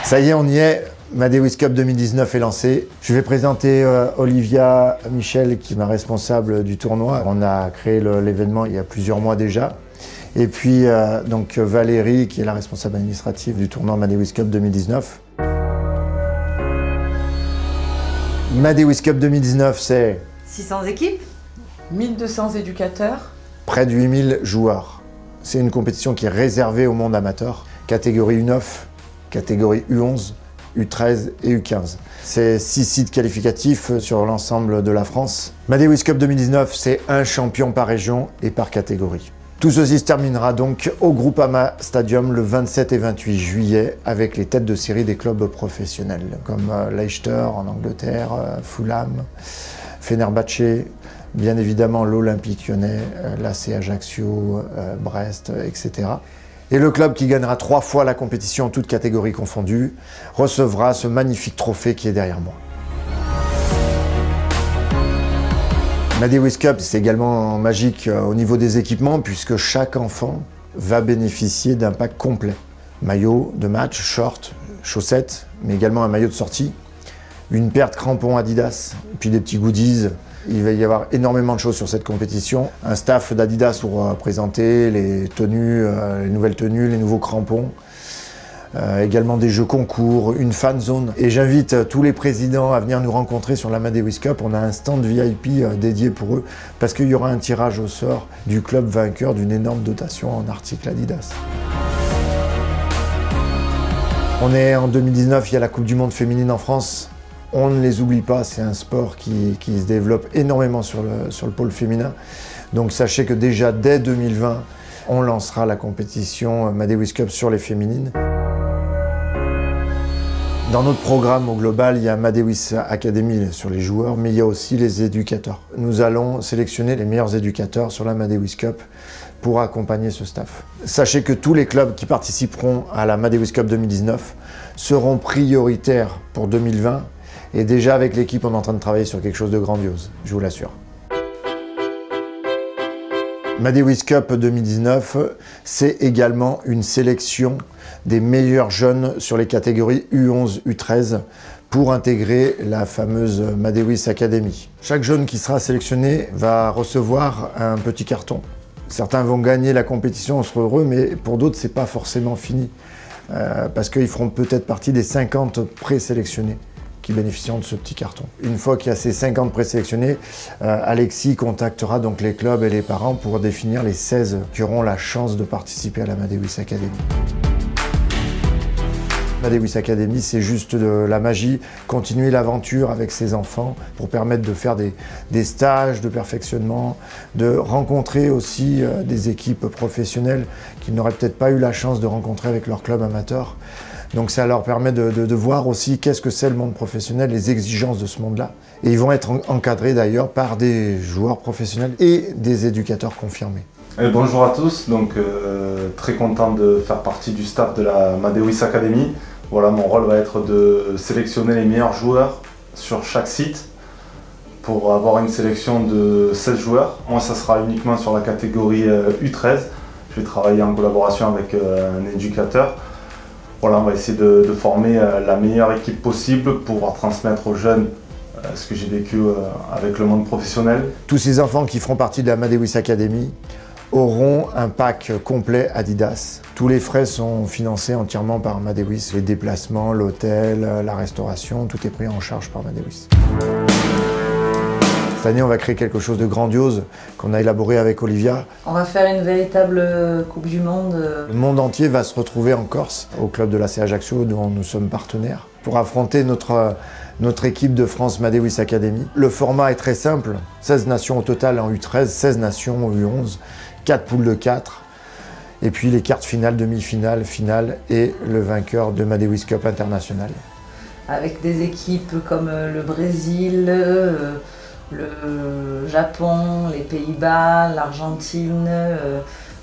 Ça y est, on y est. Madewish Cup 2019 est lancé. Je vais présenter Olivia Michel, qui est ma responsable du tournoi. On a créé l'événement il y a plusieurs mois déjà. Et puis donc Valérie, qui est la responsable administrative du tournoi Madewish Cup 2019. Madewish Cup 2019, c'est 600 équipes, 1200 éducateurs, près de 8000 joueurs. C'est une compétition qui est réservée au monde amateur. Catégorie U9, catégorie U11, U13 et U15. C'est 6 sites qualificatifs sur l'ensemble de la France. Madewish Cup 2019, c'est un champion par région et par catégorie. Tout ceci se terminera donc au Groupama Stadium le 27 et 28 juillet avec les têtes de série des clubs professionnels comme Leicester en Angleterre, Fulham, Fenerbahçe, bien évidemment l'Olympique Lyonnais, l'AC Ajaccio, Brest, etc. Et le club qui gagnera 3 fois la compétition, toutes catégories confondues, recevra ce magnifique trophée qui est derrière moi. Madewish Cup, c'est également magique au niveau des équipements puisque chaque enfant va bénéficier d'un pack complet. Maillot de match, short, chaussettes, mais également un maillot de sortie, une paire de crampons Adidas, puis des petits goodies. Il va y avoir énormément de choses sur cette compétition. Un staff d'Adidas pour présenter les tenues, les nouvelles tenues, les nouveaux crampons. Également des jeux concours, une fan zone. Et j'invite tous les présidents à venir nous rencontrer sur la Madewish Cup. On a un stand VIP dédié pour eux parce qu'il y aura un tirage au sort du club vainqueur d'une énorme dotation en articles Adidas. On est en 2019, il y a la Coupe du Monde féminine en France. On ne les oublie pas, c'est un sport qui se développe énormément sur le pôle féminin. Donc sachez que déjà dès 2020, on lancera la compétition Madewish Cup sur les féminines. Dans notre programme au global, il y a Madewish Academy sur les joueurs, mais il y a aussi les éducateurs. Nous allons sélectionner les meilleurs éducateurs sur la Madewish Cup pour accompagner ce staff. Sachez que tous les clubs qui participeront à la Madewish Cup 2019 seront prioritaires pour 2020. Et déjà avec l'équipe, on est en train de travailler sur quelque chose de grandiose, je vous l'assure. Madewish Cup 2019, c'est également une sélection des meilleurs jeunes sur les catégories U11, U13 pour intégrer la fameuse Madewish Academy. Chaque jeune qui sera sélectionné va recevoir un petit carton. Certains vont gagner la compétition, on sera heureux, mais pour d'autres, c'est pas forcément fini. Parce qu'ils feront peut-être partie des 50 présélectionnés qui bénéficieront de ce petit carton. Une fois qu'il y a ces 50 présélectionnés, Alexis contactera donc les clubs et les parents pour définir les 16 qui auront la chance de participer à la Madewish Academy. Madewish Academy, c'est juste de la magie, continuer l'aventure avec ses enfants pour permettre de faire des stages de perfectionnement, de rencontrer aussi des équipes professionnelles qu'ils n'auraient peut-être pas eu la chance de rencontrer avec leur club amateur. Donc ça leur permet de voir aussi qu'est-ce que c'est le monde professionnel, les exigences de ce monde-là. Et ils vont être encadrés d'ailleurs par des joueurs professionnels et des éducateurs confirmés. Bonjour à tous, donc très content de faire partie du staff de la Madewish Academy. Voilà, mon rôle va être de sélectionner les meilleurs joueurs sur chaque site pour avoir une sélection de 16 joueurs. Moi, ça sera uniquement sur la catégorie U13. Je vais travailler en collaboration avec un éducateur. Voilà, on va essayer de former la meilleure équipe possible pour pouvoir transmettre aux jeunes ce que j'ai vécu avec le monde professionnel. Tous ces enfants qui feront partie de la Madewish Academy auront un pack complet Adidas. Tous les frais sont financés entièrement par Madewish. Les déplacements, l'hôtel, la restauration, tout est pris en charge par Madewish. Cette année, on va créer quelque chose de grandiose qu'on a élaboré avec Olivia. On va faire une véritable Coupe du Monde. Le monde entier va se retrouver en Corse, au club de l'AC Ajaccio, dont nous sommes partenaires, pour affronter notre équipe de France Madewish Academy. Le format est très simple, 16 nations au total en U13, 16 nations en U11, 4 poules de 4, et puis les quarts finales, demi-finales, finale et le vainqueur de Madewish Cup International. Avec des équipes comme le Brésil, le Japon, les Pays-Bas, l'Argentine,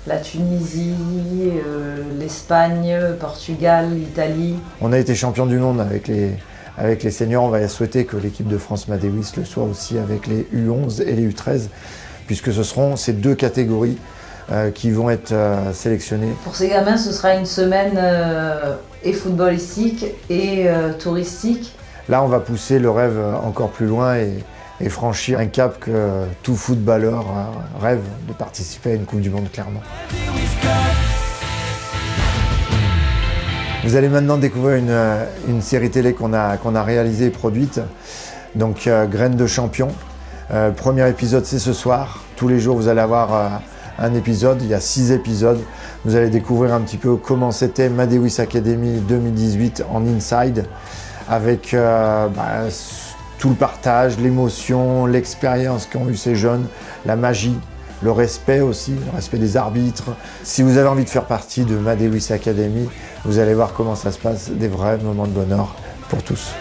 la Tunisie, l'Espagne, Portugal, l'Italie. On a été champion du monde avec les seniors. On va souhaiter que l'équipe de France Madewish le soit aussi avec les U11 et les U13, puisque ce seront ces deux catégories qui vont être sélectionnés. Pour ces gamins, ce sera une semaine et footballistique et touristique. Là, on va pousser le rêve encore plus loin et franchir un cap que tout footballeur rêve de participer à une Coupe du Monde, clairement. Vous allez maintenant découvrir une série télé qu'on a réalisée et produite, donc Graines de champion. Premier épisode, c'est ce soir. Tous les jours, vous allez avoir un épisode. Il y a 6 épisodes. Vous allez découvrir un petit peu comment c'était Madewis Academy 2018 en inside, avec tout le partage, l'émotion, l'expérience qu'ont eu ces jeunes, la magie, le respect aussi, le respect des arbitres. Si vous avez envie de faire partie de Madewis Academy, vous allez voir comment ça se passe, des vrais moments de bonheur pour tous.